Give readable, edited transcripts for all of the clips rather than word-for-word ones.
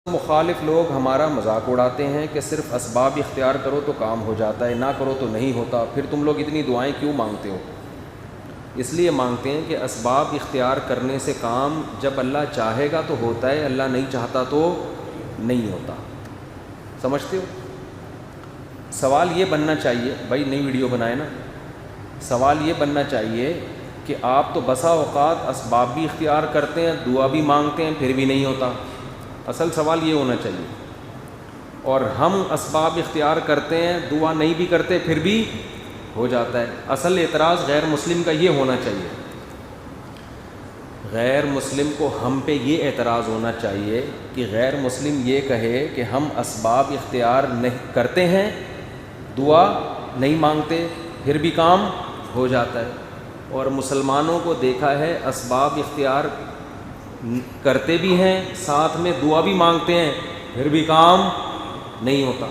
مخالف لوگ ہمارا مذاق اڑاتے ہیں کہ صرف اسباب اختیار کرو تو کام ہو جاتا ہے، نہ کرو تو نہیں ہوتا، پھر تم لوگ اتنی دعائیں کیوں مانگتے ہو؟ اس لیے مانگتے ہیں کہ اسباب اختیار کرنے سے کام جب اللہ چاہے گا تو ہوتا ہے، اللہ نہیں چاہتا تو نہیں ہوتا۔ سمجھتے ہو؟ سوال یہ بننا چاہیے، بھائی نئی ویڈیو بنائے نا، سوال یہ بننا چاہیے کہ آپ تو بسا اوقات اسباب بھی اختیار کرتے ہیں، دعا بھی مانگتے ہیں، پھر بھی نہیں ہوتا۔ اصل سوال یہ ہونا چاہیے، اور ہم اسباب اختیار کرتے ہیں، دعا نہیں بھی کرتے، پھر بھی ہو جاتا ہے۔ اصل اعتراض غیر مسلم کا یہ ہونا چاہیے، غیر مسلم کو ہم پہ یہ اعتراض ہونا چاہیے کہ غیر مسلم یہ کہے کہ ہم اسباب اختیار نہیں کرتے ہیں، دعا نہیں مانگتے، پھر بھی کام ہو جاتا ہے، اور مسلمانوں کو دیکھا ہے اسباب اختیار کرتے بھی ہیں، ساتھ میں دعا بھی مانگتے ہیں، پھر بھی کام نہیں ہوتا۔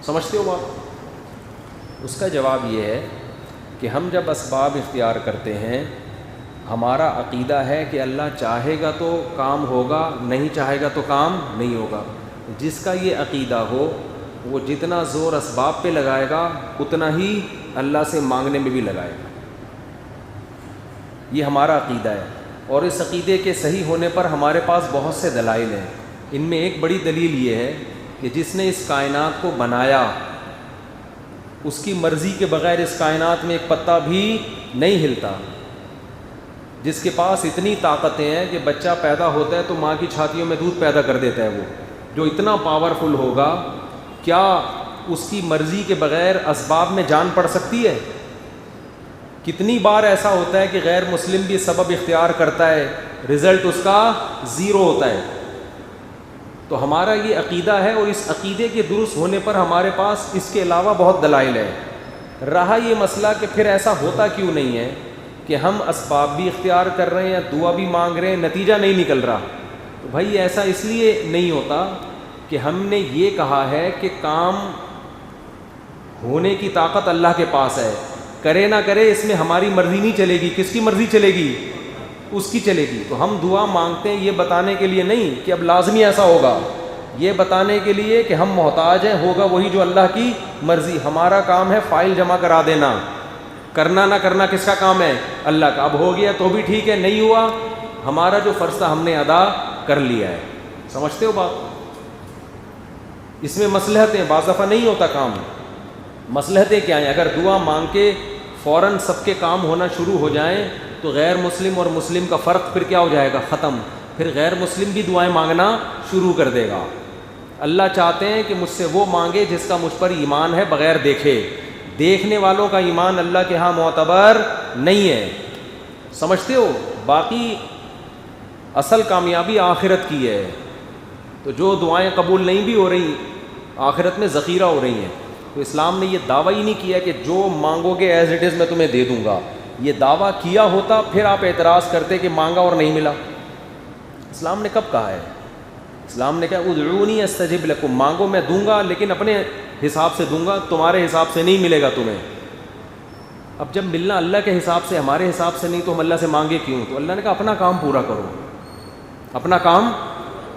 سمجھتے ہو بات؟ اس کا جواب یہ ہے کہ ہم جب اسباب اختیار کرتے ہیں، ہمارا عقیدہ ہے کہ اللہ چاہے گا تو کام ہوگا، نہیں چاہے گا تو کام نہیں ہوگا۔ جس کا یہ عقیدہ ہو وہ جتنا زور اسباب پہ لگائے گا اتنا ہی اللہ سے مانگنے میں بھی لگائے گا۔ یہ ہمارا عقیدہ ہے، اور اس عقیدے کے صحیح ہونے پر ہمارے پاس بہت سے دلائل ہیں۔ ان میں ایک بڑی دلیل یہ ہے کہ جس نے اس کائنات کو بنایا، اس کی مرضی کے بغیر اس کائنات میں ایک پتا بھی نہیں ہلتا، جس کے پاس اتنی طاقتیں ہیں کہ بچہ پیدا ہوتا ہے تو ماں کی چھاتیوں میں دودھ پیدا کر دیتا ہے، وہ جو اتنا پاورفل ہوگا، کیا اس کی مرضی کے بغیر اسباب میں جان پڑ سکتی ہے؟ کتنی بار ایسا ہوتا ہے کہ غیر مسلم بھی سبب اختیار کرتا ہے، رزلٹ اس کا زیرو ہوتا ہے۔ تو ہمارا یہ عقیدہ ہے، اور اس عقیدے کے درست ہونے پر ہمارے پاس اس کے علاوہ بہت دلائل ہے۔ رہا یہ مسئلہ کہ پھر ایسا ہوتا کیوں نہیں ہے کہ ہم اسباب بھی اختیار کر رہے ہیں، دعا بھی مانگ رہے ہیں، نتیجہ نہیں نکل رہا، تو بھائی ایسا اس لیے نہیں ہوتا کہ ہم نے یہ کہا ہے کہ کام ہونے کی طاقت اللہ کے پاس ہے، کرے نہ کرے اس میں ہماری مرضی نہیں چلے گی، کس کی مرضی چلے گی؟ اس کی چلے گی۔ تو ہم دعا مانگتے ہیں یہ بتانے کے لیے نہیں کہ اب لازمی ایسا ہوگا، یہ بتانے کے لیے کہ ہم محتاج ہیں، ہوگا وہی جو اللہ کی مرضی۔ ہمارا کام ہے فائل جمع کرا دینا، کرنا نہ کرنا کس کا کام ہے؟ اللہ کا۔ اب ہو گیا تو بھی ٹھیک ہے، نہیں ہوا ہمارا جو فرض تھا ہم نے ادا کر لیا ہے۔ سمجھتے ہو بات؟ اس میں مصلحتیں، بعض دفعہ نہیں ہوتا کام، مصلحتیں کیا ہیں؟ اگر دعا مانگ کے فوراً سب کے کام ہونا شروع ہو جائیں تو غیر مسلم اور مسلم کا فرق پھر کیا ہو جائے گا؟ ختم۔ پھر غیر مسلم بھی دعائیں مانگنا شروع کر دے گا۔ اللہ چاہتے ہیں کہ مجھ سے وہ مانگے جس کا مجھ پر ایمان ہے بغیر دیکھے، دیکھنے والوں کا ایمان اللہ کے ہاں معتبر نہیں ہے۔ سمجھتے ہو؟ باقی اصل کامیابی آخرت کی ہے، تو جو دعائیں قبول نہیں بھی ہو رہی آخرت میں ذخیرہ ہو رہی ہیں۔ تو اسلام نے یہ دعویٰ ہی نہیں کیا کہ جو مانگو گے ایز اٹ از میں تمہیں دے دوں گا۔ یہ دعویٰ کیا ہوتا پھر آپ اعتراض کرتے کہ مانگا اور نہیں ملا۔ اسلام نے کب کہا ہے؟ اسلام نے کہا ادعونی استجب لکم، مانگو میں دوں گا، لیکن اپنے حساب سے دوں گا، تمہارے حساب سے نہیں ملے گا تمہیں۔ اب جب ملنا اللہ کے حساب سے، ہمارے حساب سے نہیں، تو ہم اللہ سے مانگے کیوں؟ تو اللہ نے کہا اپنا کام پورا کرو، اپنا کام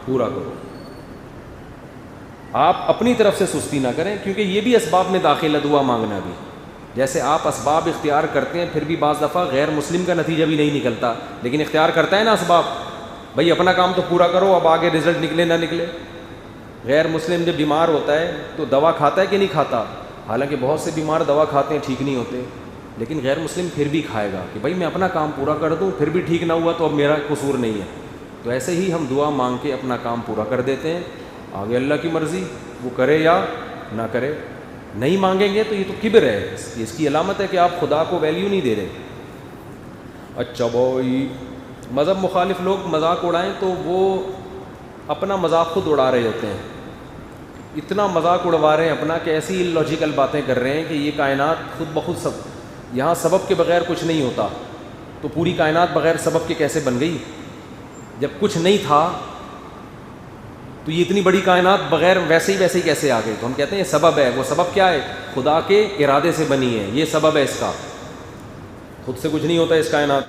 پورا کرو، آپ اپنی طرف سے سستی نہ کریں، کیونکہ یہ بھی اسباب میں داخل ہے، دعا مانگنا بھی۔ جیسے آپ اسباب اختیار کرتے ہیں، پھر بھی بعض دفعہ غیر مسلم کا نتیجہ بھی نہیں نکلتا، لیکن اختیار کرتا ہے نا اسباب، بھائی اپنا کام تو پورا کرو، اب آگے رزلٹ نکلے نہ نکلے۔ غیر مسلم جب بیمار ہوتا ہے تو دوا کھاتا ہے کہ نہیں کھاتا؟ حالانکہ بہت سے بیمار دوا کھاتے ہیں ٹھیک نہیں ہوتے، لیکن غیر مسلم پھر بھی کھائے گا کہ بھائی میں اپنا کام پورا کر دوں، پھر بھی ٹھیک نہ ہوا تو اب میرا قصور نہیں ہے۔ تو ایسے ہی ہم دعا مانگ کے اپنا کام پورا کر دیتے ہیں، آگے اللہ کی مرضی، وہ کرے یا نہ کرے۔ نہیں مانگیں گے تو یہ تو کبر ہے، اس کی علامت ہے کہ آپ خدا کو ویلیو نہیں دے رہے۔ اچھا بھائی، مذہب مخالف لوگ مذاق اڑائیں تو وہ اپنا مذاق خود اڑا رہے ہوتے ہیں، اتنا مذاق اڑوا رہے ہیں اپنا کہ ایسی لاجیکل باتیں کر رہے ہیں کہ یہ کائنات خود بخود سب، یہاں سبب کے بغیر کچھ نہیں ہوتا، تو پوری کائنات بغیر سبب کے کیسے بن گئی؟ جب کچھ نہیں تھا تو یہ اتنی بڑی کائنات بغیر ویسے ہی کیسے آ گئی؟ تو ہم کہتے ہیں یہ سبب ہے۔ وہ سبب کیا ہے؟ خدا کے ارادے سے بنی ہے، یہ سبب ہے اس کا، خود سے کچھ نہیں ہوتا اس کائنات۔